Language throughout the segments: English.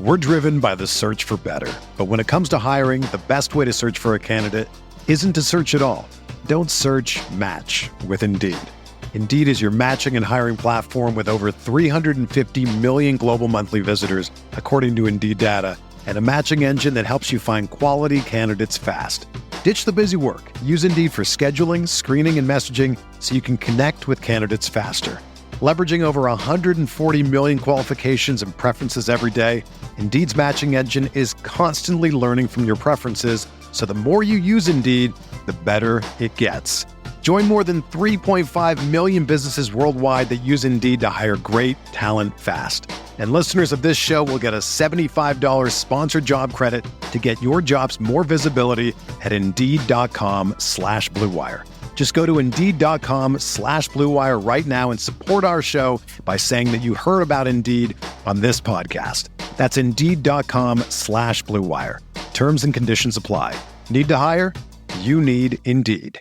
We're driven by the search for better. But when it comes to hiring, the best way to search for a candidate isn't to search at all. Don't search, match with Indeed. Indeed is your matching and hiring platform with over 350 million global monthly visitors, according to Indeed data, and a matching engine that helps you find quality candidates fast. Ditch the busy work. Use Indeed for scheduling, screening, and messaging so you can connect with candidates faster. Leveraging over 140 million qualifications and preferences every day, Indeed's matching engine is constantly learning from your preferences, so the more you use Indeed, the better it gets. Join more than 3.5 million businesses worldwide that use Indeed to hire great talent fast. And listeners of this show will get a $75 sponsored job credit to get your jobs more visibility at Indeed.com/Blue Wire. Just go to Indeed.com/Blue Wire right now and support our show by saying that you heard about Indeed on this podcast. That's Indeed.com/Blue Wire. Terms and conditions apply. Need to hire? You need Indeed.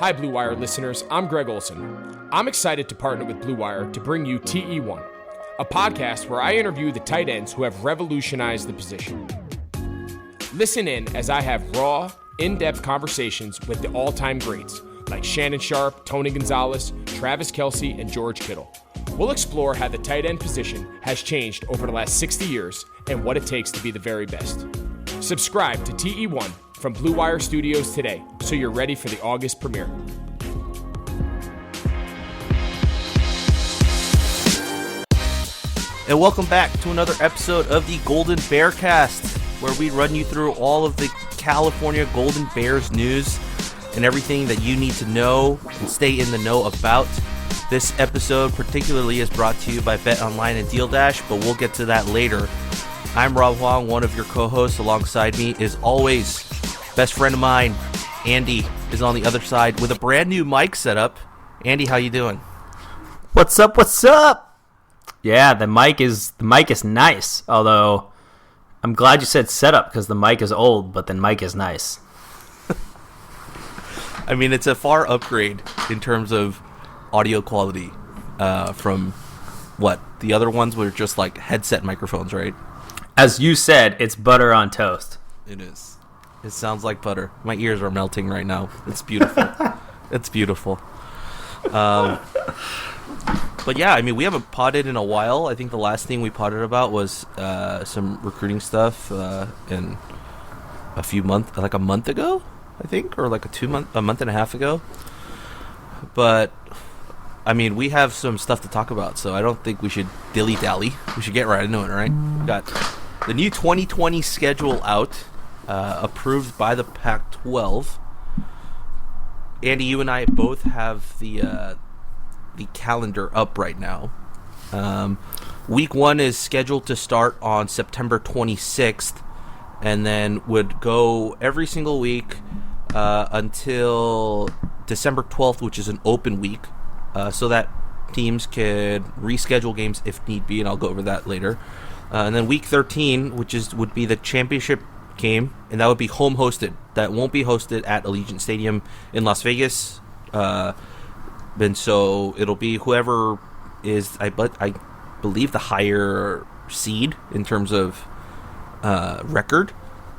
Hi, Blue Wire listeners. I'm Greg Olson. I'm excited to partner with Blue Wire to bring you TE1, a podcast where I interview the tight ends who have revolutionized the position. Listen in as I have raw, in-depth conversations with the all-time greats like Shannon Sharpe, Tony Gonzalez, Travis Kelce, and George Kittle. We'll explore how the tight end position has changed over the last 60 years and what it takes to be the very best. Subscribe to TE1 from Blue Wire Studios today, so you're ready for the August premiere. And welcome back to another episode of the Golden Bearcast, where we run you through all of the California Golden Bears news and everything that you need to know and stay in the know about. This episode particularly is brought to you by BetOnline and Deal Dash, but we'll get to that later. I'm Rob Huang, one of your co-hosts. Alongside me is always best friend of mine, Andy, is on the other side with a brand new mic setup. Andy, how you doing? What's up? What's up? Yeah, the mic is nice. Although I'm glad you said setup because the mic is old, but the mic is nice. I mean, it's a far upgrade in terms of audio quality from what the other ones were just like headset microphones, right? As you said, it's butter on toast. It is. It sounds like butter. My ears are melting right now. It's beautiful. It's beautiful. But yeah, I mean, we haven't potted in a while. I think the last thing we potted about was some recruiting stuff in a month ago, I think, or like a month and a half ago. But I mean, we have some stuff to talk about, so I don't think we should dilly-dally. We should get right into it, all right? We got the new 2020 schedule out, approved by the Pac-12. Andy, you and I both have the calendar up right now. Week 1 is scheduled to start on September 26th, and then would go every single week until December 12th, which is an open week, so that teams could reschedule games if need be, and I'll go over that later. And then week 13, would be the championship game, and that would be home hosted. That won't be hosted at Allegiant Stadium in Las Vegas. And so it'll be whoever is, I believe, the higher seed in terms of record,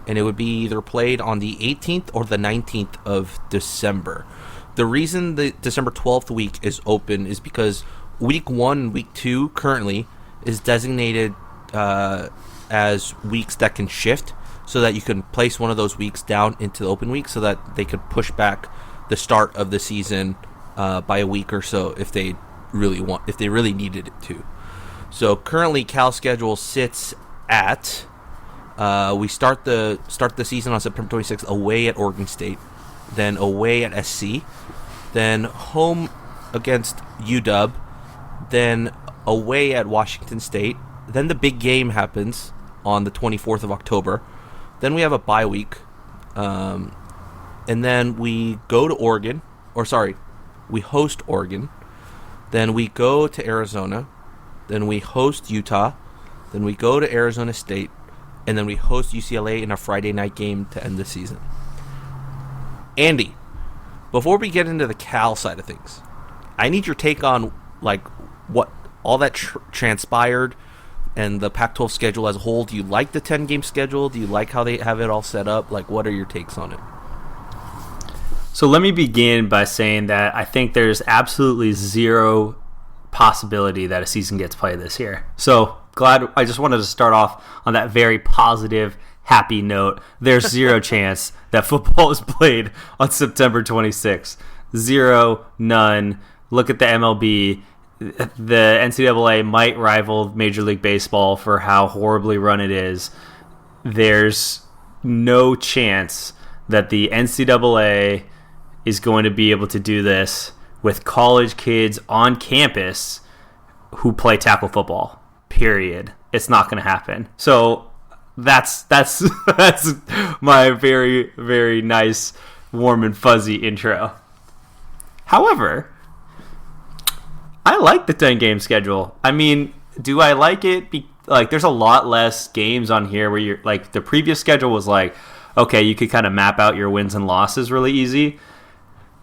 and it would be either played on the 18th or the 19th of December. The reason the December 12th week is open is because week 1 and week 2 currently is designated as weeks that can shift, so that you can place one of those weeks down into the open week so that they could push back the start of the season by a week or so if they really needed it to. So currently Cal's schedule sits at we start the season on September 26th away at Oregon State, then away at SC, then home against UW, then away at Washington State. Then the big game happens on the 24th of October. Then we have a bye week. And then we go to Oregon. We host Oregon. Then we go to Arizona. Then we host Utah. Then we go to Arizona State. And then we host UCLA in a Friday night game to end the season. Andy, before we get into the Cal side of things, I need your take on like what all that transpired and the Pac-12 schedule as a whole, do you like the 10-game schedule? Do you like how they have it all set up? Like, what are your takes on it? So let me begin by saying that I think there's absolutely zero possibility that a season gets played this year. So glad. I just wanted to start off on that very positive, happy note. There's zero chance that football is played on September 26th. Zero, none. Look at the MLB. The NCAA might rival Major League Baseball for how horribly run it is. There's no chance that the NCAA is going to be able to do this with college kids on campus who play tackle football. Period. It's not going to happen. So that's that's my very, very nice, warm and fuzzy intro. However, I like the 10-game schedule. I mean, do I like it? There's a lot less games on here where you're like, the previous schedule was like, okay, you could kind of map out your wins and losses really easy.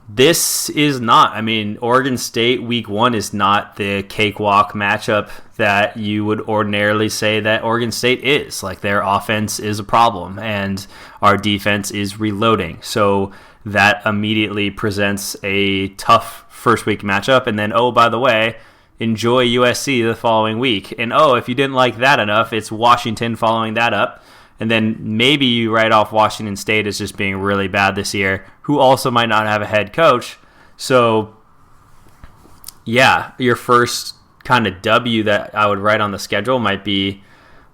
This is not. I mean, Oregon State week 1 is not the cakewalk matchup that you would ordinarily say that Oregon State is. Like, their offense is a problem and our defense is reloading. So that immediately presents a tough first week matchup. And then, oh, by the way, enjoy USC the following week. And oh, if you didn't like that enough, it's Washington following that up. And then maybe you write off Washington State as just being really bad this year, who also might not have a head coach. So, yeah, your first kind of W that I would write on the schedule might be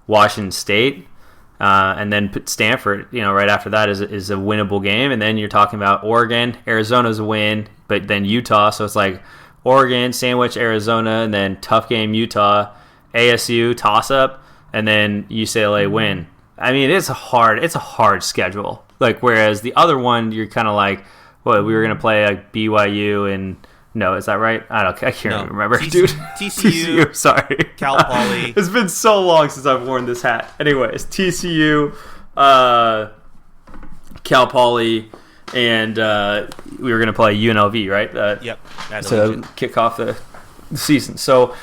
Washington State. And then put Stanford, right after that is a winnable game. And then you're talking about Oregon. Arizona's a win, but then Utah. So it's like Oregon, sandwich Arizona, and then tough game Utah, ASU, toss-up, and then UCLA win. I mean, it's a hard schedule. Like, whereas the other one, you're kind of like, well, we were going to play like BYU and no, is that right? I can't remember, dude. TCU, sorry. Cal Poly. It's been so long since I've worn this hat. Anyways, TCU, Cal Poly, and we were going to play UNLV, right? Yep. To kick off the season. So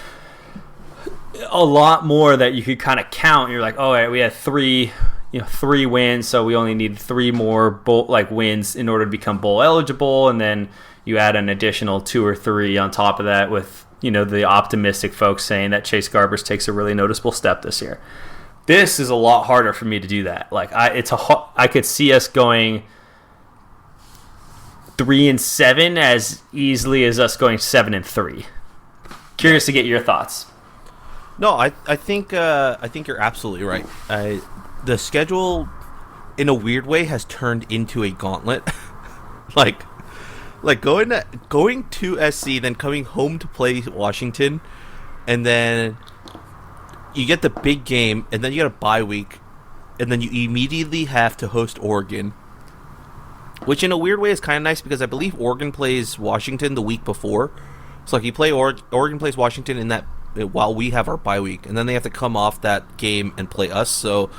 a lot more that you could kind of count. You're like, oh, right, we had three wins, so we only need 3 more bowl wins in order to become bowl eligible, and then you add an additional 2 or 3 on top of that with the optimistic folks saying that Chase Garbers takes a really noticeable step this year. This is a lot harder for me to do that. Like, I could see us going 3-7 as easily as us going 7-3. Curious to get your thoughts. No, I think you're absolutely right. The schedule, in a weird way, has turned into a gauntlet. like going to SC, then coming home to play Washington, and then you get the big game, and then you get a bye week, and then you immediately have to host Oregon, which in a weird way is kind of nice because I believe Oregon plays Washington the week before. So like you play Oregon plays Washington in that while we have our bye week, and then they have to come off that game and play us. So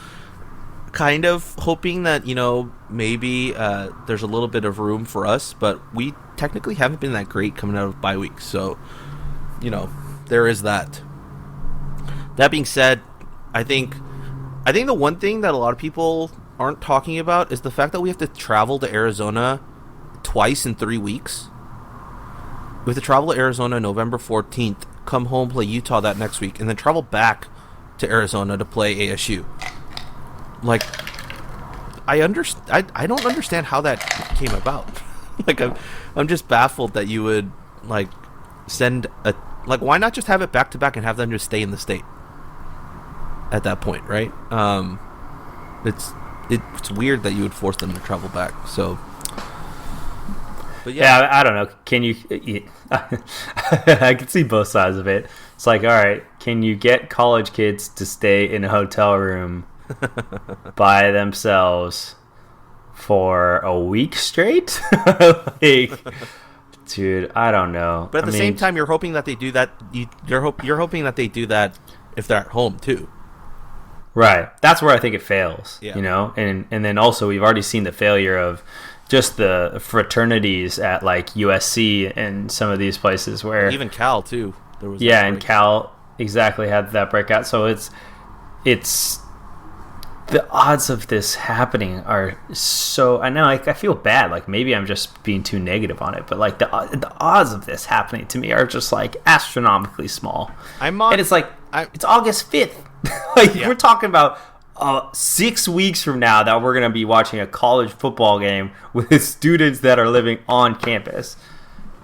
kind of hoping that maybe there's a little bit of room for us, but we technically haven't been that great coming out of bye week. So there is that. That being said, I think the one thing that a lot of people aren't talking about is the fact that we have to travel to Arizona twice in 3 weeks. We have to travel to Arizona November 14th, come home, play Utah that next week, and then travel back to Arizona to play ASU. Like, I don't understand how that came about. Like, I'm just baffled that you would send why not just have it back to back and have them just stay in the state at that point, right? It's weird that you would force them to travel back. So, but yeah, I don't know. Can you? I can see both sides of it. It's like, all right, can you get college kids to stay in a hotel room by themselves for a week straight? Dude, I don't know. But at the same time, you're hoping that they do that. You're hoping that they do that if they're at home too. Right. That's where I think it fails. Yeah. And then also we've already seen the failure of just the fraternities at USC and some of these places where even Cal too. There was and Cal exactly had that breakout. So it's the odds of this happening are so. I know, I feel bad. Like maybe I'm just being too negative on it, but like the odds of this happening to me are just like astronomically small. And it's like it's August 5th. We're talking about 6 weeks from now that we're going to be watching a college football game with students that are living on campus.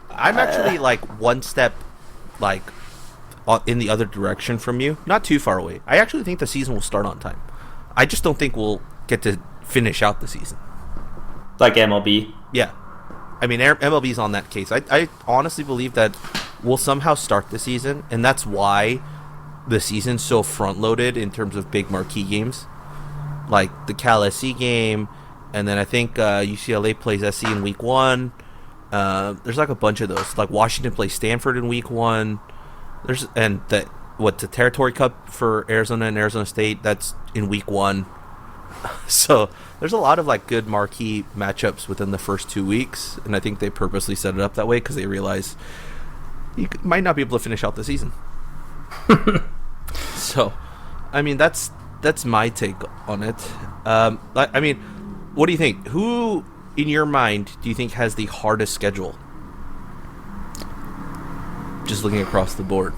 I'm actually like one step like in the other direction from you, not too far away. I actually think the season will start on time. I just don't think we'll get to finish out the season. Like MLB? Yeah. I mean, MLB's on that case. I honestly believe that we'll somehow start the season, and that's why the season's so front-loaded in terms of big marquee games. Like the Cal SC game, and then I think UCLA plays SC in week 1. There's like a bunch of those. Like Washington plays Stanford in week 1. The Territory Cup for Arizona and Arizona State, that's in week 1. So there's a lot of like good marquee matchups within the first 2 weeks, and I think they purposely set it up that way because they realize you might not be able to finish out the season. So, I mean, that's my take on it. I mean, what do you think? Who, in your mind, do you think has the hardest schedule? Just looking across the board.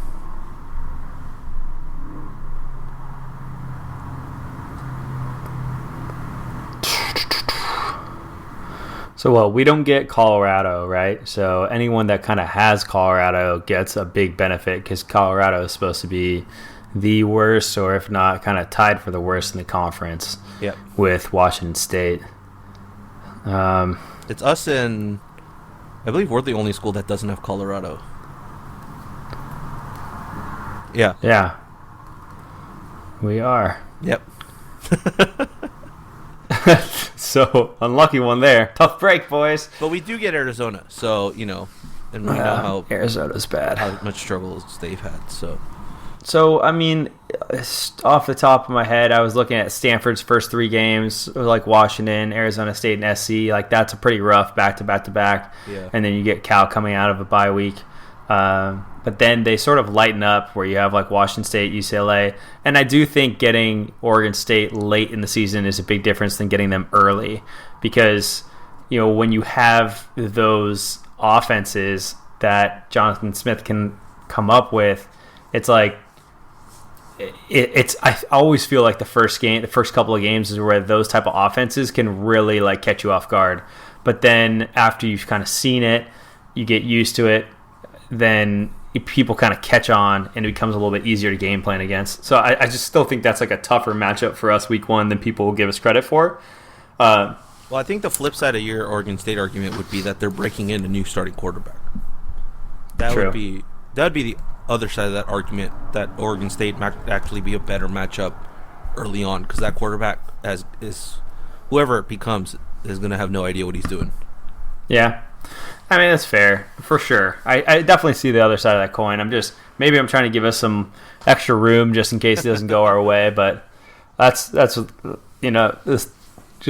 So, we don't get Colorado, right? So, anyone that kind of has Colorado gets a big benefit because Colorado is supposed to be the worst, or if not, kind of tied for the worst in the conference. Yep. With Washington State. It's us and I believe we're the only school that doesn't have Colorado. Yeah. Yeah. We are. Yep. So, unlucky one there. Tough break, boys. But we do get Arizona, so, and we know how Arizona's bad. How much struggles they've had, So, I mean, off the top of my head, I was looking at Stanford's first 3 games, like Washington, Arizona State, and SC. Like, that's a pretty rough back-to-back-to-back. Yeah. And then you get Cal coming out of a bye week. But then they sort of lighten up where you have, like, Washington State, UCLA. And I do think getting Oregon State late in the season is a big difference than getting them early. Because, when you have those offenses that Jonathan Smith can come up with, it's like, I always feel like the first couple of games is where those type of offenses can really like catch you off guard. But then after you've kind of seen it, you get used to it, then people kind of catch on and it becomes a little bit easier to game plan against. So I just still think that's like a tougher matchup for us week 1 than people will give us credit for. Well, I think the flip side of your Oregon State argument would be that they're breaking in a new starting quarterback. That would be the other side of that argument, that Oregon State might actually be a better matchup early on because that quarterback is whoever it becomes is going to have no idea what he's doing. Yeah, I mean that's fair for sure. I definitely see the other side of that coin. Maybe I'm trying to give us some extra room just in case it doesn't go our way, but that's just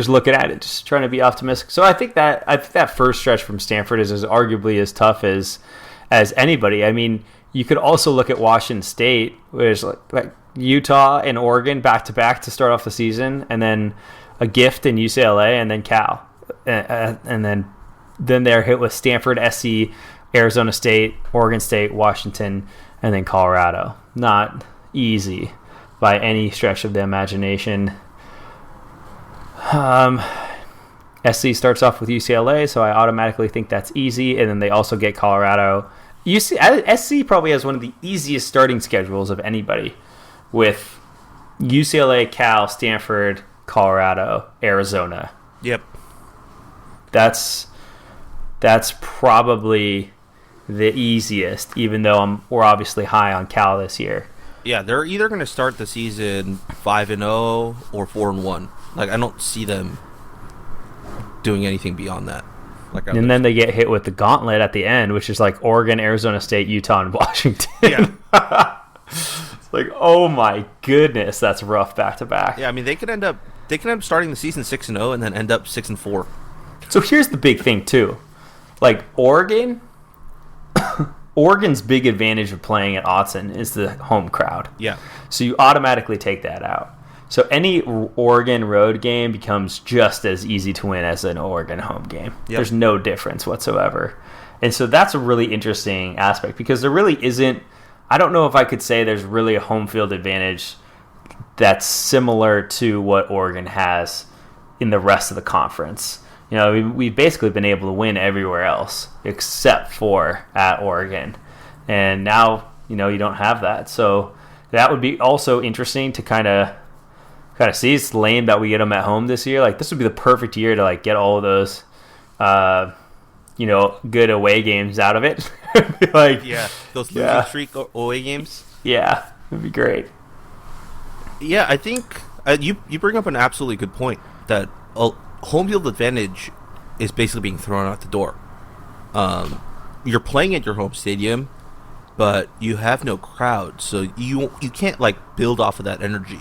looking at it, just trying to be optimistic. So I think that first stretch from Stanford is arguably as tough as anybody. I mean, you could also look at Washington State, which is like Utah and Oregon back-to-back to start off the season, and then a gift in UCLA, and then Cal. And then they're hit with Stanford, SC, Arizona State, Oregon State, Washington, and then Colorado. Not easy by any stretch of the imagination. SC starts off with UCLA, so I automatically think that's easy, and then they also get Colorado. SC probably has one of the easiest starting schedules of anybody with UCLA, Cal, Stanford, Colorado, Arizona. Yep. That's probably the easiest, even though we're obviously high on Cal this year. Yeah, they're either going to start the season 5-0 or 4-1. Like, I don't see them doing anything beyond that. And then they get hit with the gauntlet at the end, which is like Oregon, Arizona State, Utah, and Washington. Yeah. It's like, oh my goodness, that's rough back to back. Yeah, I mean they could end up starting the season 6-0 and then end up 6-4. So here's the big thing too. Like Oregon Oregon's big advantage of playing at Autzen is the home crowd. Yeah. So you automatically take that out. So any Oregon road game becomes just as easy to win as an Oregon home game. Yep. There's no difference whatsoever. And so that's a really interesting aspect because there really isn't, I don't know if I could say there's really a home field advantage that's similar to what Oregon has in the rest of the conference. You know, we've basically been able to win everywhere else except for at Oregon. And now, you know, you don't have that. So that would be also interesting to kind of see. It's lame that we get them at home this year. Like, this would be the perfect year to, like, get all of those, you know, good away games out of it. Like, those losing streak away games. Yeah, it'd be great. Yeah, I think you bring up an absolutely good point that home field advantage is basically being thrown out the door. You're playing at your home stadium, but you have no crowd, so you can't like build off of that energy.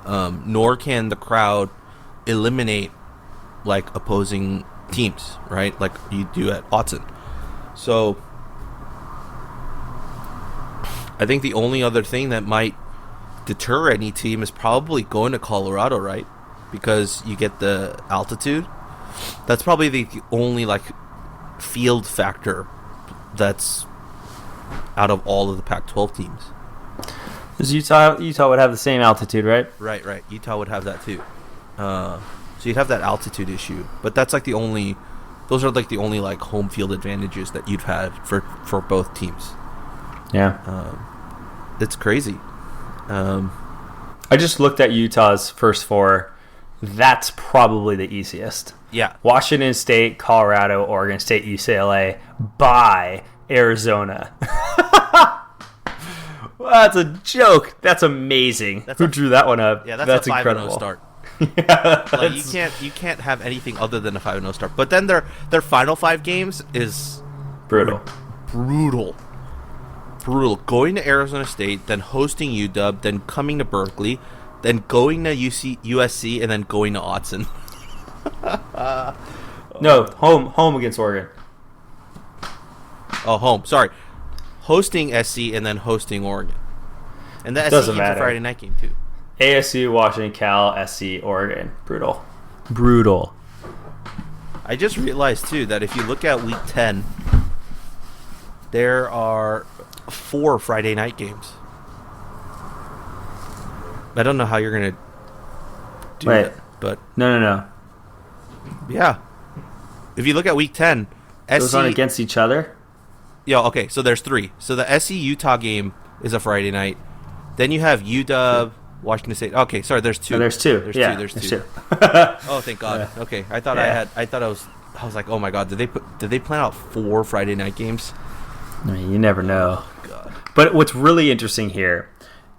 Nor can the crowd eliminate like opposing teams, right? Like you do at Autzen. So I think the only other thing that might deter any team is probably going to Colorado, right? Because you get the altitude. That's probably the only like field factor that's out of all of the Pac-12 teams. Because Utah would have the same altitude, right? Right. Utah would have that too. So you'd have that altitude issue, but that's like those are like the only like home field advantages that you've had for both teams. Yeah. It's crazy. I just looked at Utah's first four. That's probably the easiest. Yeah. Washington State, Colorado, Oregon State, UCLA, by Arizona. Well, that's a joke. That's amazing. Who drew that one up? Yeah, that's a 5-0 incredible. Start. Yeah, like you can't have anything other than a 5-0 start. But then their final 5 games is brutal. Brutal. Going to Arizona State, then hosting UW, then coming to Berkeley, then going to USC, and then going to Autzen. No, home against Oregon. Oh, home. Sorry. Hosting SC and then hosting Oregon. And the SC Doesn't game's a matter. Friday night game, too. ASU, Washington, Cal, SC, Oregon. Brutal. I just realized, too, that if you look at Week 10, there are 4 Friday night games. I don't know how you're going to do that, but... No. Yeah. If you look at Week 10, Those aren't against each other? Yeah, okay, so there's 3. So the SC-Utah game is a Friday night. Then you have UW, Washington State. Okay, sorry, there's 2. There's two. There's two. Oh, thank God. Yeah. Okay, I thought I was like, oh my God, did they plan out 4 Friday night games? I mean, you never know. Oh, God. But what's really interesting here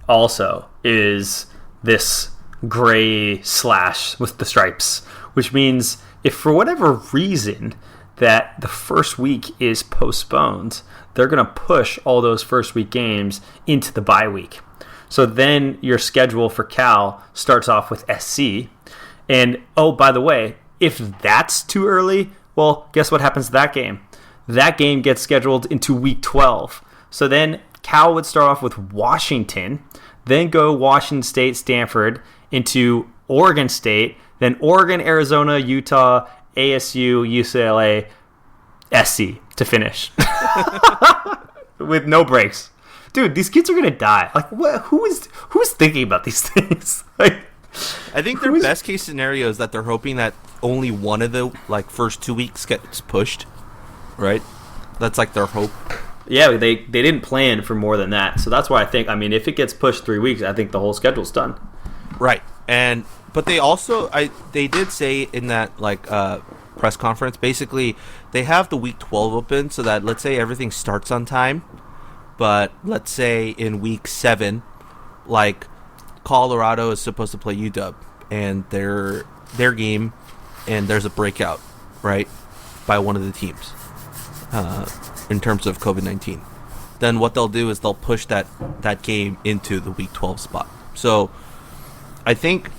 also is this gray slash with the stripes, which means if for whatever reason that the first week is postponed, they're going to push all those first week games into the bye week. So then your schedule for Cal starts off with SC. And, oh, by the way, if that's too early, well, guess what happens to that game? That game gets scheduled into week 12. So then Cal would start off with Washington, then go Washington State, Stanford, into Oregon State, then Oregon, Arizona, Utah, ASU, UCLA, SC to finish. With no breaks. Dude, these kids are going to die. Like, who's thinking about these things? Like, I think their best case scenario is that they're hoping that only one of the first 2 weeks gets pushed, right? That's like their hope. Yeah, they didn't plan for more than that. So that's why I think, if it gets pushed 3 weeks, I think the whole schedule's done. Right. But they also, they did say in that press conference, basically they have the week 12 open so that let's say everything starts on time, but let's say in week 7, Colorado is supposed to play UW and their game, and there's a breakout, right, by one of the teams in terms of COVID-19. Then what they'll do is they'll push that game into the week 12 spot. So I think,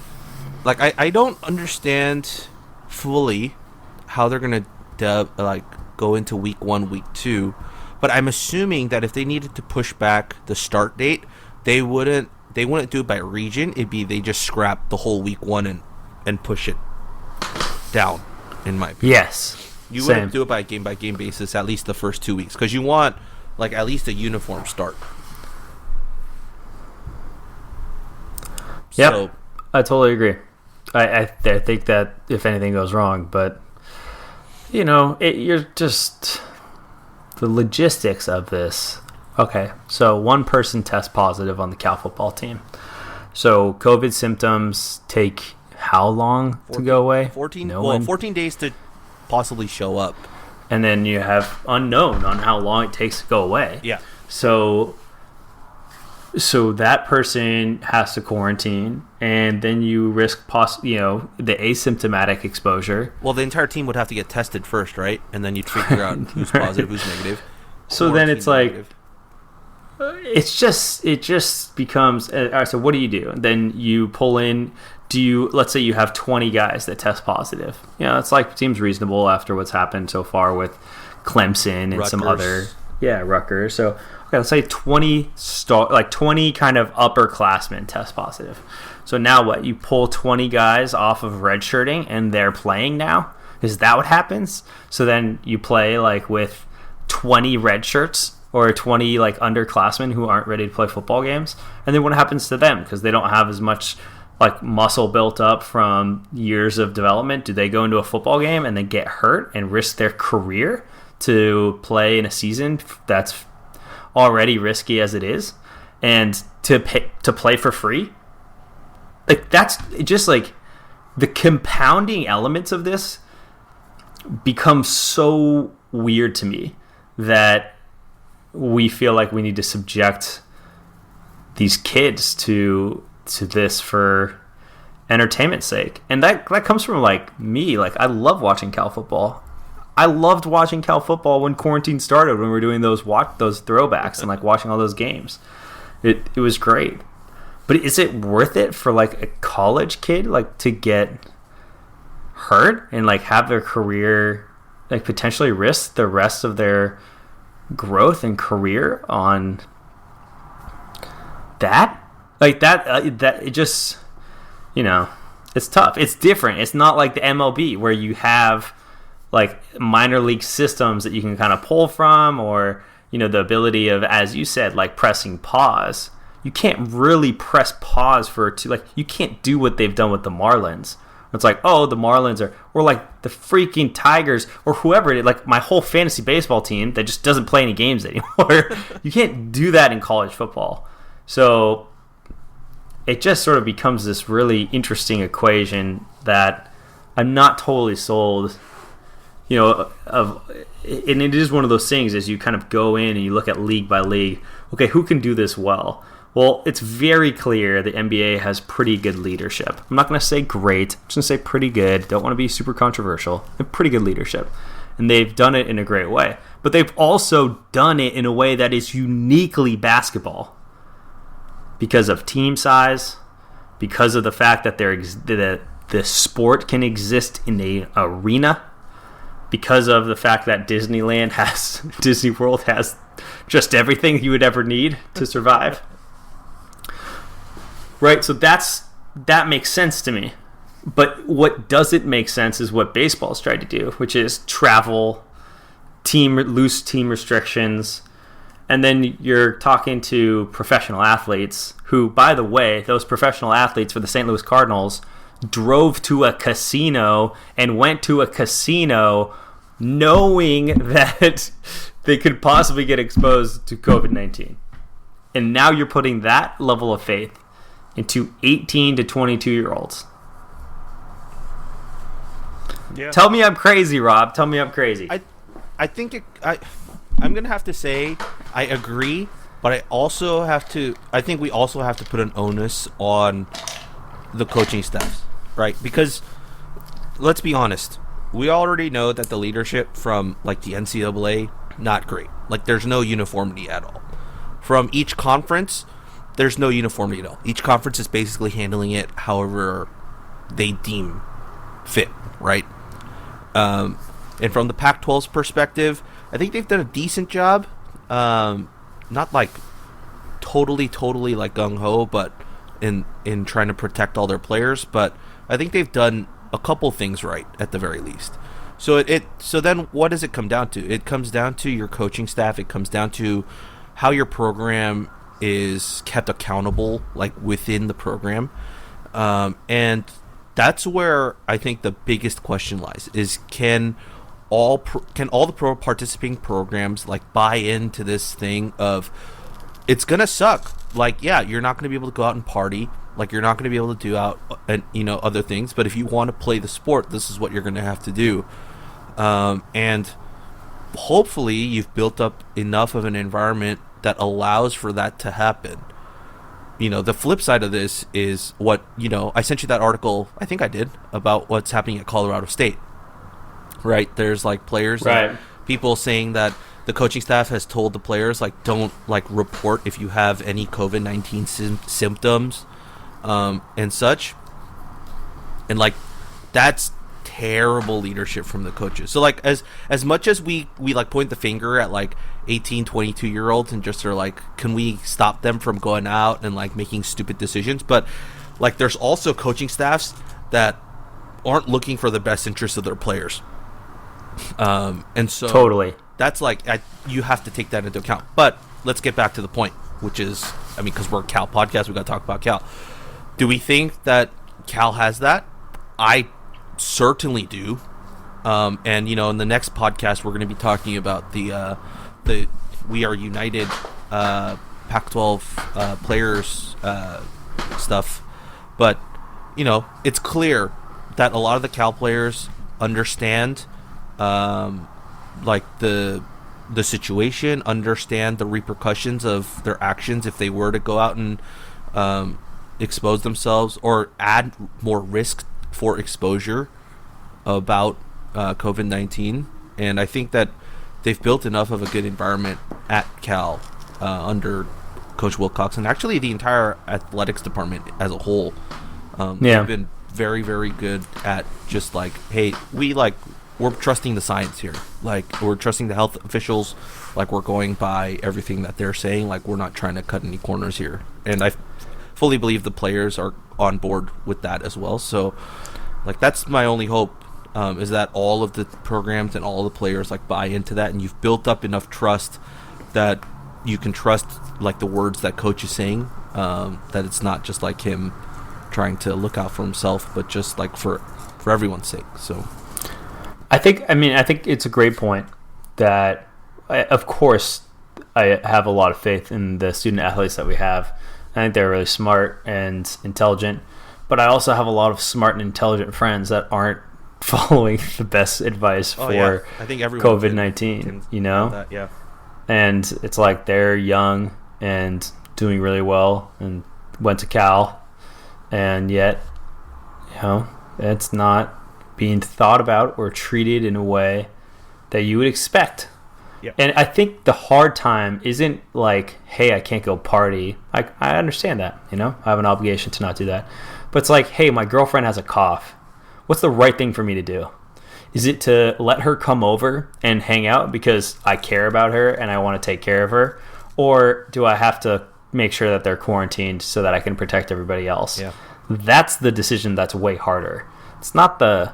I don't understand fully how they're gonna go into week 1, week 2 But I'm assuming that if they needed to push back the start date, they wouldn't do it by region. It'd be they just scrap the whole week 1 and push it down, in my opinion. Yes. You wouldn't do it by game basis, at least the first 2 weeks, because you want like at least a uniform start. Yep, So, I totally agree. I think that if anything goes wrong, but you're just the logistics of this. Okay, so one person tests positive on the Cal football team. So COVID symptoms take how long to go away? 14 days to possibly show up. And then you have unknown on how long it takes to go away. Yeah. So that person has to quarantine, and then you risk the asymptomatic exposure. Well, the entire team would have to get tested first, right? And then you'd figure out who's positive, who's negative. So then it's like, it just becomes, all right, so what do? Then you pull in, let's say you have 20 guys that test positive. It's like, seems reasonable after what's happened so far with Clemson and Rutgers. some other, Rutgers. So, okay, let's say 20 kind of upperclassmen test positive. So now what? You pull 20 guys off of redshirting and they're playing now? Is that what happens? So then you play like with 20 red shirts or 20 like underclassmen who aren't ready to play football games, and then what happens to them because they don't have as much like muscle built up from years of development? Do they go into a football game and then get hurt and risk their career to play in a season that's already risky as it is, and to play for free? Like, that's just like the compounding elements of this become so weird to me that we feel like we need to subject these kids to this for entertainment's sake. And that comes from like me. Like, I love watching Cal football. I loved watching Cal football when quarantine started, when we were doing those throwbacks and like watching all those games. It was great. But is it worth it for like a college kid like to get hurt and like have their career like potentially risk the rest of their growth and career on that? Like that it just, it's tough. It's different. It's not like the MLB where you have like minor league systems that you can kind of pull from, or the ability of, as you said, like pressing pause. You can't really press pause you can't do what they've done with the Marlins. It's like, oh, the Marlins or like the freaking Tigers or whoever it is, like my whole fantasy baseball team that just doesn't play any games anymore. You can't do that in college football. So it just sort of becomes this really interesting equation that I'm not totally sold, and it is one of those things as you kind of go in and you look at league by league, okay, who can do this well? Well, it's very clear the NBA has pretty good leadership. I'm not going to say great. I'm just going to say pretty good. Don't want to be super controversial. They have pretty good leadership. And they've done it in a great way. But they've also done it in a way that is uniquely basketball. Because of team size, because of the fact that the sport can exist in an arena, because of the fact that Disney World has just everything you would ever need to survive. Right, so that makes sense to me. But what doesn't make sense is what baseball's tried to do, which is travel, loose team restrictions, and then you're talking to professional athletes who, by the way, those professional athletes for the St. Louis Cardinals drove to a casino and went to a casino knowing that they could possibly get exposed to COVID-19. And now you're putting that level of faith into 18 to 22-year-olds. Yeah. Tell me I'm crazy, Rob. Tell me I'm crazy. I think I'm going to have to say I agree, but I think we also have to put an onus on the coaching staffs, right? Because let's be honest, we already know that the leadership from like the NCAA, not great. Like, there's no uniformity at all. From each conference, there's no uniformity at all. Each conference is basically handling it however they deem fit, right? And from the Pac-12's perspective, I think they've done a decent job not like totally like gung-ho, but in trying to protect all their players, but I think they've done a couple things right at the very least. So so then what does it come down to? It comes down to your coaching staff. It comes down to how your program is kept accountable, like within the program. And that's where I think the biggest question lies, is can all the participating programs like buy into this thing of it's gonna suck. Like, yeah, you're not gonna be able to go out and party. Like, you're not gonna be able to do out and other things. But if you want to play the sport, this is what you're gonna have to do. And hopefully, you've built up enough of an environment that allows for that to happen. The flip side of this is what I sent you that article. I think I did, about what's happening at Colorado State. Right? There's like players, right? People saying that the coaching staff has told the players, like, don't like report if you have any COVID-19 symptoms, and such. And like, that's terrible leadership from the coaches. So like, as much as we like point the finger at like 18, 22-year-olds and just are like, can we stop them from going out and like making stupid decisions? But like, there's also coaching staffs that aren't looking for the best interests of their players. And so totally, that's like, you have to take that into account. But let's get back to the point, which is, because we're a Cal podcast, we got to talk about Cal. Do we think that Cal has that? I certainly do. And in the next podcast, we're going to be talking about the We Are United Pac-12 players stuff. But it's clear that a lot of the Cal players understand like the situation, understand the repercussions of their actions if they were to go out and expose themselves or add more risk for exposure about COVID-19. And I think that they've built enough of a good environment at Cal under Coach Wilcox, and actually the entire athletics department as a whole. They've been very, very good at just like, hey, we're trusting the science here. Like, we're trusting the health officials. Like, we're going by everything that they're saying. Like, we're not trying to cut any corners here. And I fully believe the players are on board with that as well. So, like, that's my only hope, is that all of the programs and all the players like buy into that, and you've built up enough trust that you can trust like the words that coach is saying, that it's not just like him trying to look out for himself, but just like for everyone's sake. So I think it's a great point that of course I have a lot of faith in the student athletes that we have. I think they're really smart and intelligent, but I also have a lot of smart and intelligent friends that aren't following the best advice for I think COVID-19, that, yeah. And it's like they're young and doing really well and went to Cal, and yet, it's not being thought about or treated in a way that you would expect. Yep. And I think the hard time isn't like, hey, I can't go party. I understand that, I have an obligation to not do that. But it's like, hey, my girlfriend has a cough. What's the right thing for me to do? Is it to let her come over and hang out because I care about her and I want to take care of her? Or do I have to make sure that they're quarantined so that I can protect everybody else? Yeah. That's the decision that's way harder. It's not the,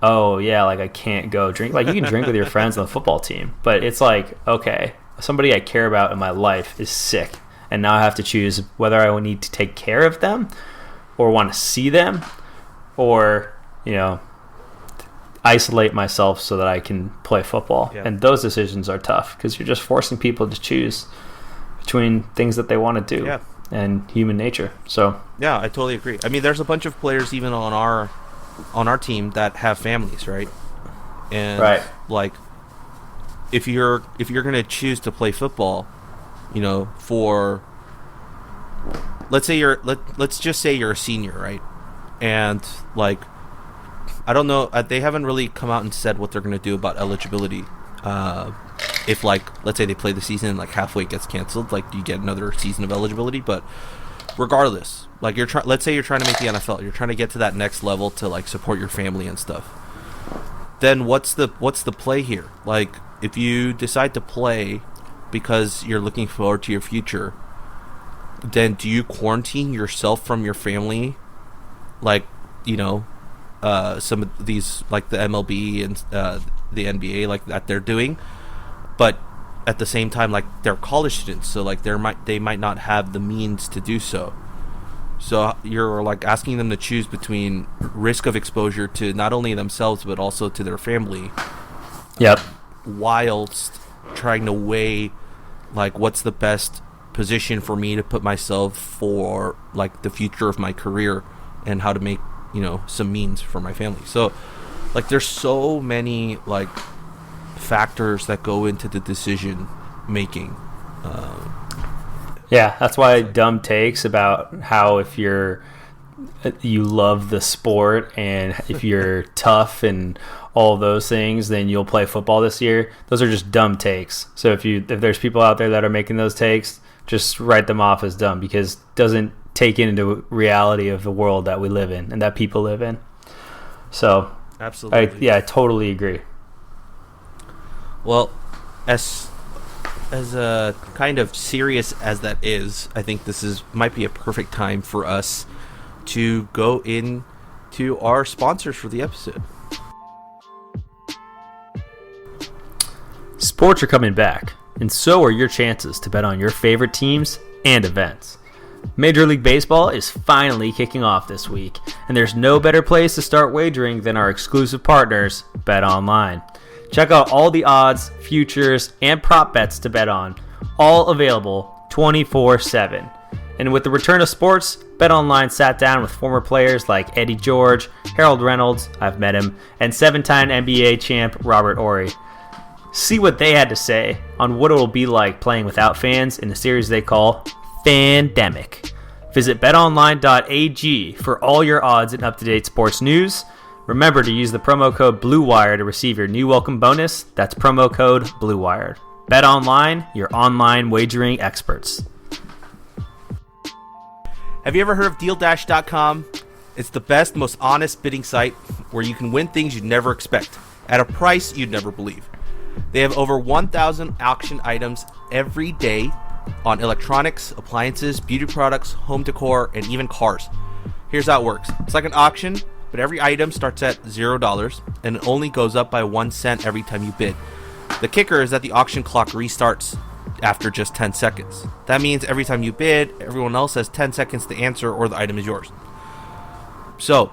I can't go drink. Like, you can drink with your friends on the football team, but it's like, okay, somebody I care about in my life is sick, and now I have to choose whether I need to take care of them or want to see them, or, isolate myself so that I can play football. Yeah. And those decisions are tough because you're just forcing people to choose between things that they want to do and human nature. So yeah, I totally agree. There's a bunch of players even on our team that have families, right? And like, if you're gonna choose to play football, for let's just say you're a senior, right? And like, I don't know, they haven't really come out and said what they're going to do about eligibility. If, like, let's say they play the season and, like, halfway it gets canceled, like, do you get another season of eligibility? But regardless, like, let's say you're trying to make the NFL, you're trying to get to that next level to, like, support your family and stuff. Then what's the play here? Like, if you decide to play because you're looking forward to your future, then do you quarantine yourself from your family, like, you know, some of these, like the MLB and the NBA, like that they're doing, but at the same time, like, they're college students, so like they might not have the means to do so. So you're like asking them to choose between risk of exposure to not only themselves but also to their family. Yep. Whilst trying to weigh, like, what's the best position for me to put myself for, like, the future of my career and how to make, you know, some means for my family. So, like, there's so many, like, factors that go into the decision making. Yeah, that's why dumb takes about how if you love the sport and if you're tough and all those things, then you'll play football this year. Those are just dumb takes. So if there's people out there that are making those takes, just write them off as dumb, because it doesn't take into reality of the world that we live in and that people live in. So absolutely, I totally agree. Well, as kind of serious as that is, I think this might be a perfect time for us to go into our sponsors for the episode. Sports are coming back, and so are your chances to bet on your favorite teams and events. Major League Baseball is finally kicking off this week, and there's no better place to start wagering than our exclusive partners, BetOnline. Check out all the odds, futures, and prop bets to bet on, all available 24/7. And with the return of sports, BetOnline sat down with former players like Eddie George, Harold Reynolds, I've met him, and 7-time NBA champ Robert Horry. See what they had to say on what it will be like playing without fans in a series they call Fandemic. Visit betonline.ag for all your odds and up-to-date sports news. Remember to use the promo code BlueWire to receive your new welcome bonus. That's promo code BlueWire. BetOnline, your online wagering experts. Have you ever heard of DealDash.com? It's the best, most honest bidding site where you can win things you'd never expect at a price you'd never believe. They have over 1,000 auction items every day on electronics, appliances, beauty products, home decor, and even cars. Here's how it works. It's like an auction, but every item starts at $0 and it only goes up by 1 cent every time you bid. The kicker is that the auction clock restarts after just 10 seconds. That means every time you bid, everyone else has 10 seconds to answer or the item is yours. So,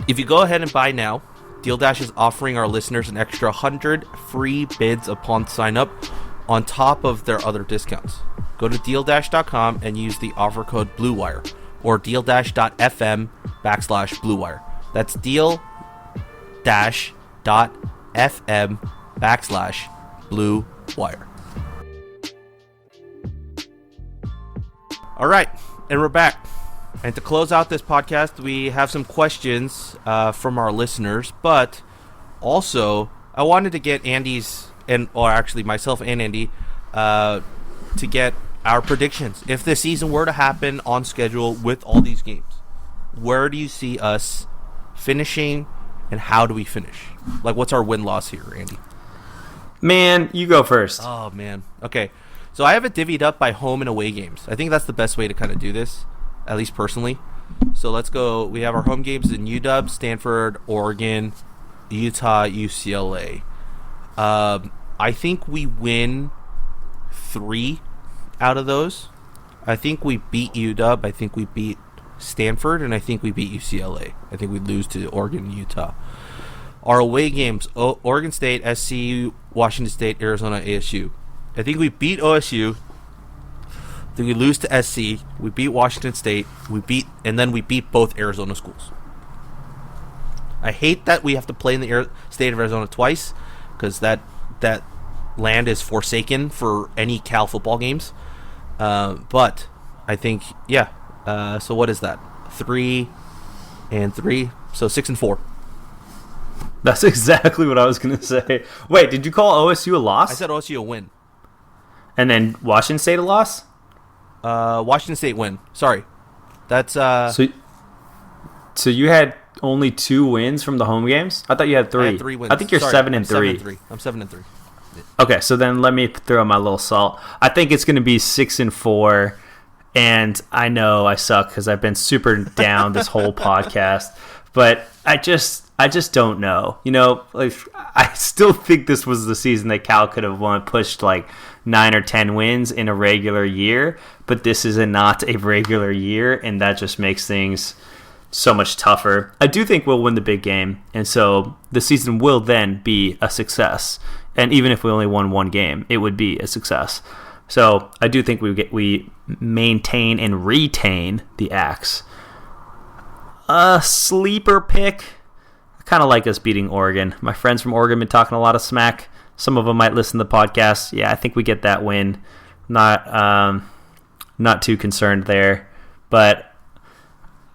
if you go ahead and buy now, Deal Dash is offering our listeners an extra 100 free bids upon sign up on top of their other discounts. Go to DealDash.com and use the offer code BlueWire or DealDash.fm/BlueWire. That's DealDash.fm/BlueWire. All right, and we're back. And to close out this podcast, we have some questions from our listeners, but also I wanted to get myself and Andy, to get our predictions. If the season were to happen on schedule with all these games, where do you see us finishing, and how do we finish? Like, what's our win-loss here, Andy? Man, you go first. Oh, man. Okay. So I have it divvied up by home and away games. I think that's the best way to kind of do this, at least personally. So let's go. We have our home games in UW, Stanford, Oregon, Utah, UCLA. I think we win 3 out of those. I think we beat UW. I think we beat Stanford, and I think we beat UCLA. I think we lose to Oregon and Utah. Our away games: Oregon State, SCU, Washington State, Arizona, ASU. I think we beat OSU. I think we lose to SC. We beat Washington State. And then we beat both Arizona schools. I hate that we have to play in the state of Arizona twice, because that land is forsaken for any Cal football games. But I think, yeah. So what is that? 3 and 3. So 6 and 4. That's exactly what I was going to say. Wait, did you call OSU a loss? I said OSU a win. And then Washington State a loss? Washington State win. Sorry. That's So you had only 2 wins from the home games? I thought you had 3. I had 3 wins. I think you're Sorry, 7 and 3. 7 and 3. I'm 7 and 3. Okay, so then let me throw my little salt. I think it's going to be 6-4, and I know I suck because I've been super down this whole podcast, but I just don't know. Like, I still think this was the season that Cal could have pushed like 9 or 10 wins in a regular year, but this is not a regular year, and that just makes things so much tougher. I do think we'll win the big game, and so the season will then be a success. And even if we only won one game, it would be a success. So I do think we maintain and retain the Axe. A sleeper pick. I kind of like us beating Oregon. My friends from Oregon have been talking a lot of smack. Some of them might listen to the podcast. Yeah, I think we get that win. Not too concerned there, but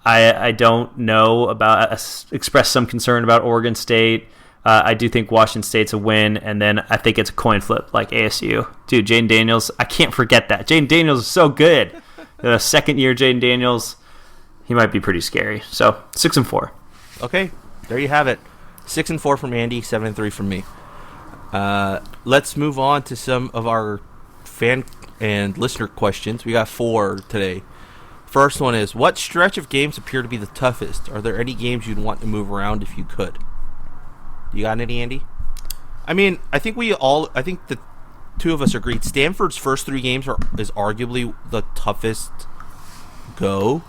I don't know about express some concern about Oregon State. I do think Washington State's a win, and then I think it's a coin flip like ASU. Dude, Jaden Daniels, I can't forget that. Jaden Daniels is so good. The second year Jaden Daniels, he might be pretty scary. So 6-4. Okay, there you have it. 6-4 from Andy, 7-3 from me. Let's move on to some of our fan and listener questions. We got 4 today. First one is, what stretch of games appear to be the toughest? Are there any games you'd want to move around if you could? You got any, Andy? I mean, I think the two of us agreed Stanford's first 3 games is arguably the toughest go.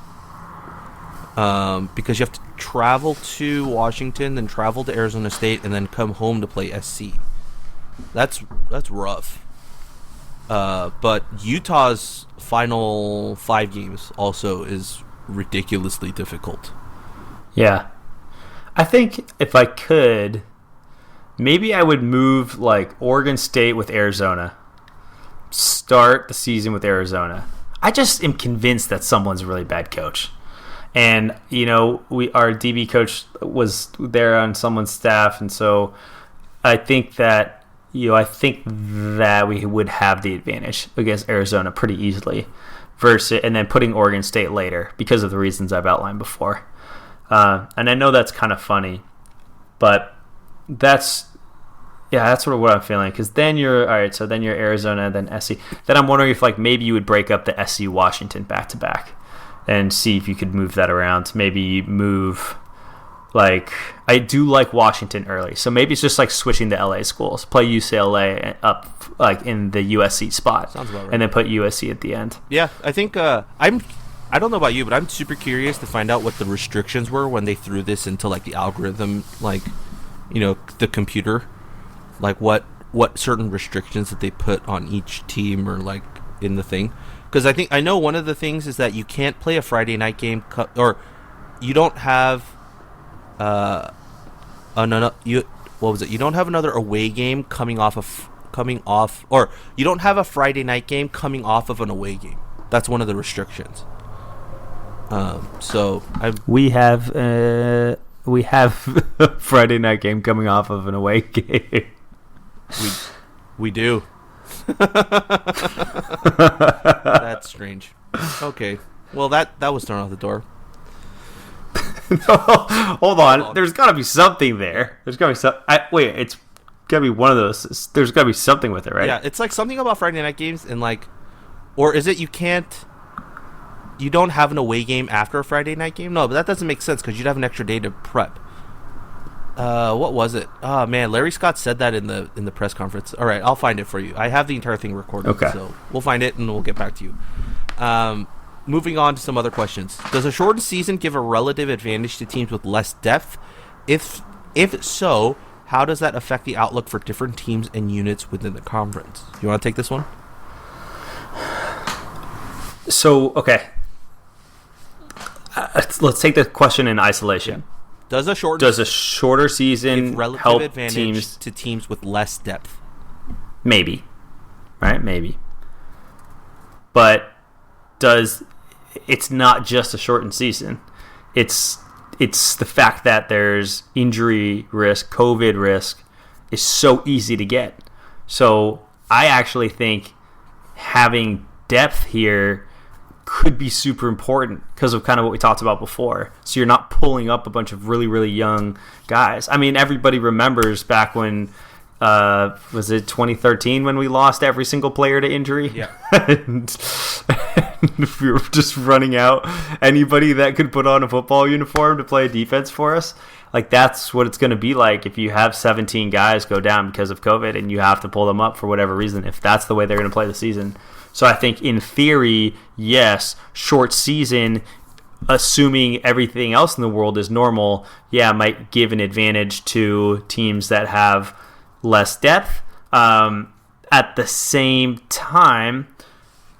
Because you have to travel to Washington, then travel to Arizona State, and then come home to play SC. That's rough. But Utah's final 5 games also is ridiculously difficult. Yeah. I think if I could, maybe I would move like Oregon State with Arizona. Start the season with Arizona. I just am convinced that someone's a really bad coach. And, our DB coach was there on someone's staff, and so I think that we would have the advantage against Arizona pretty easily, and then putting Oregon State later because of the reasons I've outlined before. And I know that's kind of funny, but that's sort of what I'm feeling. Because then you're Arizona, then SC. Then I'm wondering if maybe you would break up the SC Washington back to back, and see if you could move that around. Maybe move. I do like Washington early, so maybe it's just switching the LA schools, play UCLA up in the USC spot. Sounds about right. And then put USC at the end. Yeah, I think I don't know about you, but I'm super curious to find out what the restrictions were when they threw this into the algorithm, the computer, what certain restrictions that they put on each team or in the thing. Because I know one of the things is that you can't play a Friday night game, or you don't have you don't have another away game or you don't have a Friday night game coming off of an away game. That's one of the restrictions. We have a Friday night game coming off of an away game. We do. That's strange. Okay. Well, that was thrown out the door. No, hold on. There's got to be something there. There's got to be some. Wait, it's got to be one of those. There's got to be something with it, right? Yeah, it's something about Friday night games and or is it you don't have an away game after a Friday night game? No, but that doesn't make sense because you'd have an extra day to prep. What was it? Oh man, Larry Scott said that in the press conference. All right, I'll find it for you. I have the entire thing recorded, okay. So we'll find it and we'll get back to you. Moving on to some other questions. Does a shortened season give a relative advantage to teams with less depth? If so, how does that affect the outlook for different teams and units within the conference? You want to take this one? So, okay. Let's take the question in isolation. Yeah. Does a shorter season give relative help advantage to teams with less depth? Maybe. Right? Maybe. But it's not just a shortened season. It's the fact that there's injury risk, COVID risk is so easy to get. So I actually think having depth here could be super important because of kind of what we talked about before. So you're not pulling up a bunch of really, really young guys. I mean, everybody remembers back when Was it 2013 when we lost every single player to injury? Yeah. and we were just running out anybody that could put on a football uniform to play defense for us. Like, that's what it's going to be like if you have 17 guys go down because of COVID and you have to pull them up for whatever reason, if that's the way they're going to play the season. So I think in theory, yes, short season, assuming everything else in the world is normal, might give an advantage to teams that have less depth. At the same time,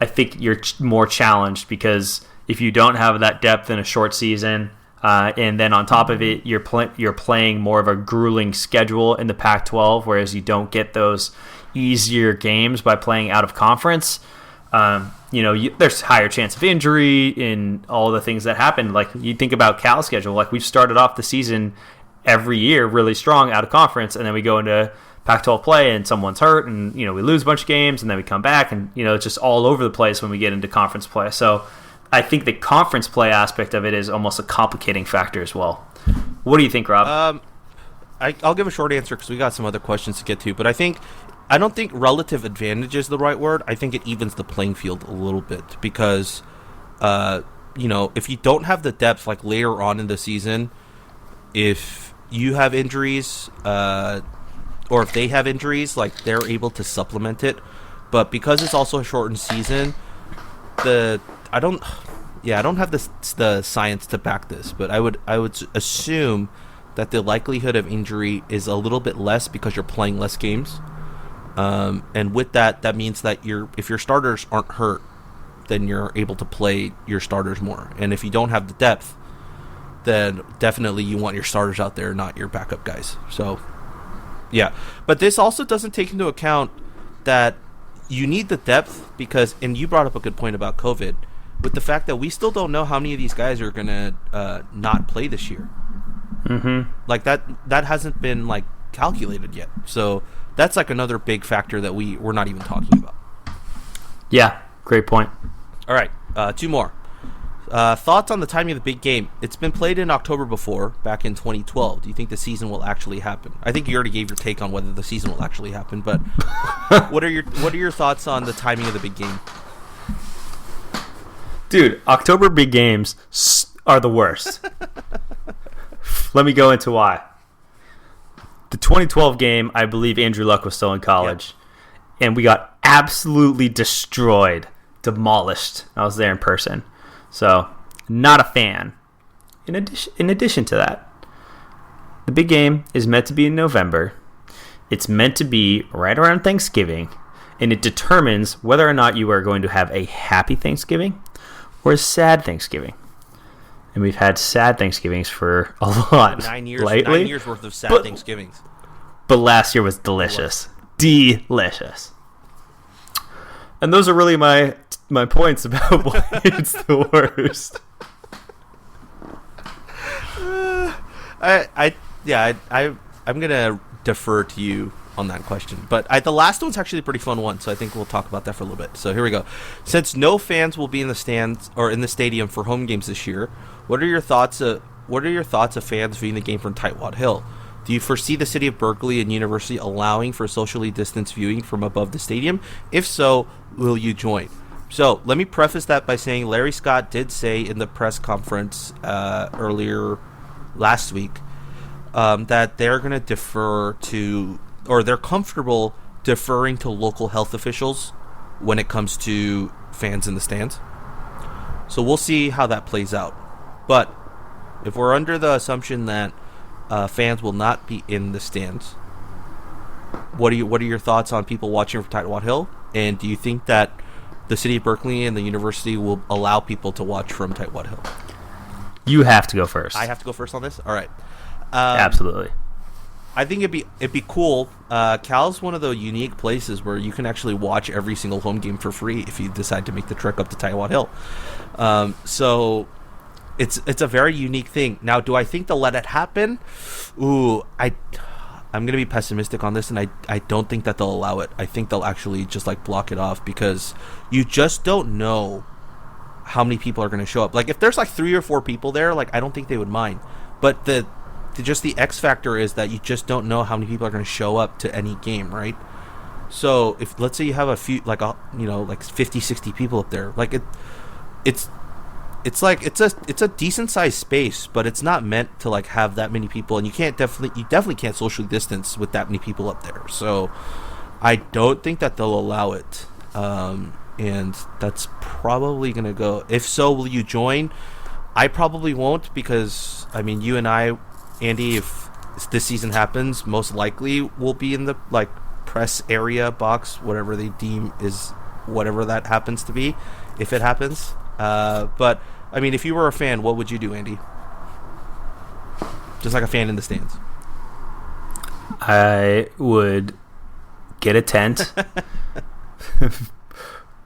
I think you're more challenged because if you don't have that depth in a short season, and then on top of it, you're playing more of a grueling schedule in the Pac-12, whereas you don't get those easier games by playing out of conference. There's higher chance of injury in all the things that happen. Like, you think about Cal's schedule, like we've started off the season every year really strong out of conference, and then we go into Pac-12 play and someone's hurt, and we lose a bunch of games, and then we come back, and it's just all over the place when we get into conference play. So I think the conference play aspect of it is almost a complicating factor as well. What do you think, Rob? I'll give a short answer because we got some other questions to get to, but I don't think relative advantage is the right word. I think it evens the playing field a little bit because, if you don't have the depth like later on in the season, if you have injuries, or if they have injuries, like they're able to supplement it. But because it's also a shortened season, I don't have the science to back this, but I would assume that the likelihood of injury is a little bit less because you're playing less games. And with that means that if your starters aren't hurt, then you're able to play your starters more. And if you don't have the depth, then definitely you want your starters out there, not your backup guys. So, yeah. But this also doesn't take into account that you need the depth because, and you brought up a good point about COVID, with the fact that we still don't know how many of these guys are going to not play this year. Mm-hmm. Like, that hasn't been, like, calculated yet. So that's like another big factor that we're not even talking about. Yeah, great point. All right, two more. Thoughts on the timing of the big game? It's been played in October before, back in 2012. Do you think the season will actually happen? I think you already gave your take on whether the season will actually happen, but what are your thoughts on the timing of the big game? Dude, October big games are the worst. Let me go into why. The 2012 game, I believe Andrew Luck was still in college, and we got absolutely destroyed, demolished. I was there in person. So, not a fan. In addition to that, the big game is meant to be in November. It's meant to be right around Thanksgiving, and it determines whether or not you are going to have a happy Thanksgiving or a sad Thanksgiving. And we've had sad Thanksgivings for a lot 9 years, lately. 9 years worth of sad Thanksgivings. But last year was delicious. Delicious. And those are really my points about why it's the worst. I'm gonna defer to you on that question, but the last one's actually a pretty fun one, so I think we'll talk about that for a little bit. So here we go. Since no fans will be in the stands or in the stadium for home games this year, what are your thoughts of fans viewing the game from Tightwad Hill? Do you foresee the city of Berkeley and university allowing for socially distanced viewing from above the stadium? If so, will you join? So let me preface that by saying Larry Scott did say in the press conference earlier last week that they're going to defer to, or they're comfortable deferring to local health officials when it comes to fans in the stands. So we'll see how that plays out. But if we're under the assumption that fans will not be in the stands, what are your thoughts on people watching from Tightwad Hill? And do you think that the city of Berkeley and the university will allow people to watch from Tightwad Hill? You have to go first. I have to go first on this? All right. Absolutely. I think it'd be cool. Cal's one of the unique places where you can actually watch every single home game for free if you decide to make the trek up to Tightwad Hill. So it's a very unique thing. Now, do I think they'll let it happen? Ooh, I'm going to be pessimistic on this, and I don't think that they'll allow it. I think they'll actually just block it off because you just don't know how many people are going to show up. Like, if there's 3 or 4 people there, I don't think they would mind. But just the X factor is that you just don't know how many people are going to show up to any game, right? So if let's say you have a few like 50, 60 people up there, like it's a decent sized space, but it's not meant to like have that many people, and you definitely can't socially distance with that many people up there. So I don't think that they'll allow it, and that's probably gonna go. If so, will you join? I probably won't, because I mean, you and I, Andy, if this season happens, most likely we'll be in the like press area box, whatever they deem is whatever that happens to be, if it happens. But I mean, if you were a fan, what would you do, Andy? Just like a fan in the stands. I would get a tent,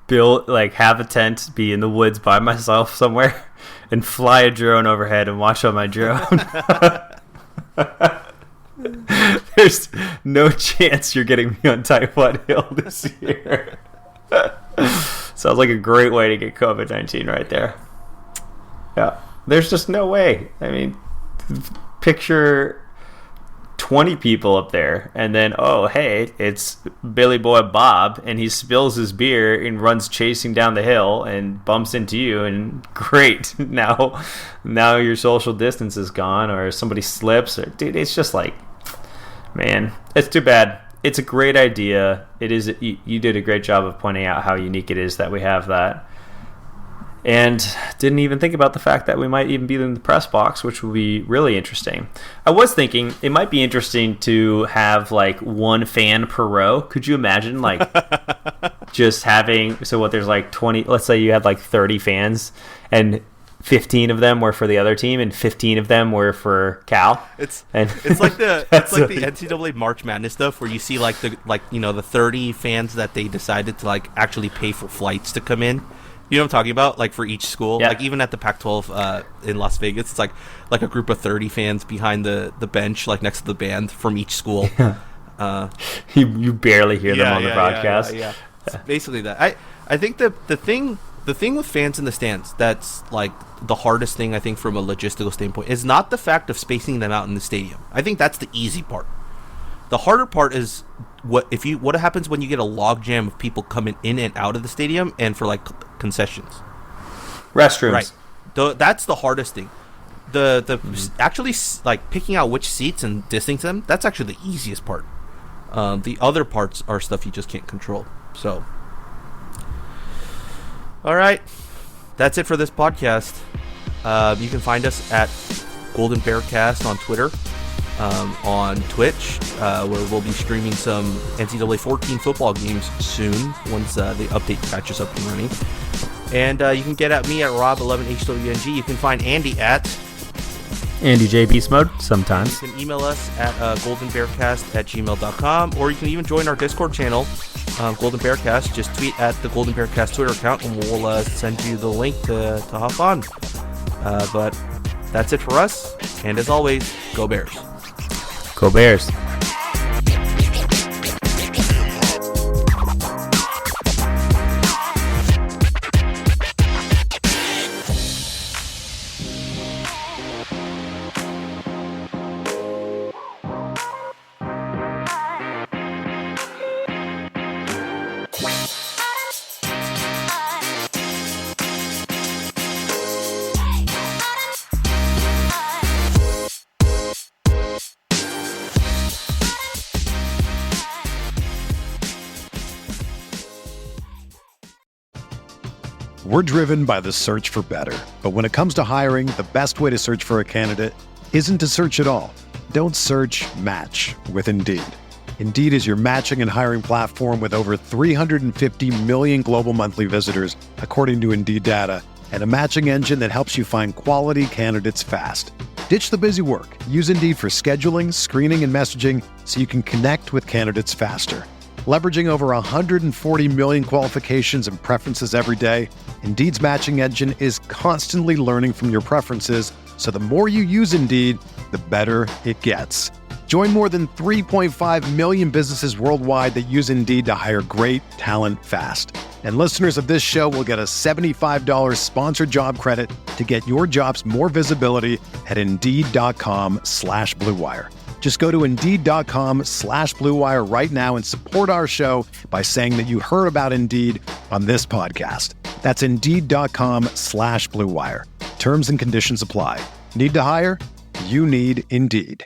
have a tent, be in the woods by myself somewhere, and fly a drone overhead and watch on my drone. There's no chance you're getting me on Typhoid Hill this year. Sounds like a great way to get COVID-19 right there. Yeah, there's just no way. I mean, picture 20 people up there, and then, oh, hey, it's Billy Boy Bob, and he spills his beer and runs chasing down the hill and bumps into you, and great. Now your social distance is gone, or somebody slips, or dude, it's just like, man, it's too bad. It's a great idea. It is. You did a great job of pointing out how unique it is that we have that. And didn't even think about the fact that we might even be in the press box, which would be really interesting. I was thinking it might be interesting to have like one fan per row. Could you imagine like just having, there's like 20, let's say you had like 30 fans and 15 of them were for the other team and 15 of them were for Cal. It's like the NCAA March Madness stuff where you see the 30 fans that they decided to like actually pay for flights to come in. You know what I'm talking about? Like for each school, yeah. Like even at the Pac-12 in Las Vegas, it's like a group of 30 fans behind the bench, like next to the band from each school. You barely hear them on the broadcast. Yeah. It's basically that. I think the thing with fans in the stands that's like the hardest thing, I think, from a logistical standpoint, is not the fact of spacing them out in the stadium. I think that's the easy part. The harder part is what happens when you get a logjam of people coming in and out of the stadium and for like concessions, restrooms. Right. That's the hardest thing. Actually like picking out which seats and distancing them, that's actually the easiest part. The other parts are stuff you just can't control. So, all right, that's it for this podcast. You can find us at Golden Bearcast on Twitter. On Twitch, where we'll be streaming some NCAA 14 football games soon once the update catches up and running. And you can get at me at Rob11HWNG. You can find Andy at Andy J Beast Mode sometimes. You can email us at goldenbearcast@gmail.com, or you can even join our Discord channel, Golden Bearcast. Just tweet at the Golden Bearcast Twitter account, and we'll send you the link to hop on. But that's it for us, and as always, go Bears. Go Bears. We're driven by the search for better. But when it comes to hiring, the best way to search for a candidate isn't to search at all. Don't search, match with Indeed. Indeed is your matching and hiring platform with over 350 million global monthly visitors, according to Indeed data, and a matching engine that helps you find quality candidates fast. Ditch the busy work. Use Indeed for scheduling, screening, and messaging so you can connect with candidates faster. Leveraging over 140 million qualifications and preferences every day, Indeed's matching engine is constantly learning from your preferences, so the more you use Indeed, the better it gets. Join more than 3.5 million businesses worldwide that use Indeed to hire great talent fast. And listeners of this show will get a $75 sponsored job credit to get your jobs more visibility at Indeed.com/Blue Wire. Just go to Indeed.com/Blue Wire right now and support our show by saying that you heard about Indeed on this podcast. That's Indeed.com/Blue Wire. Terms and conditions apply. Need to hire? You need Indeed.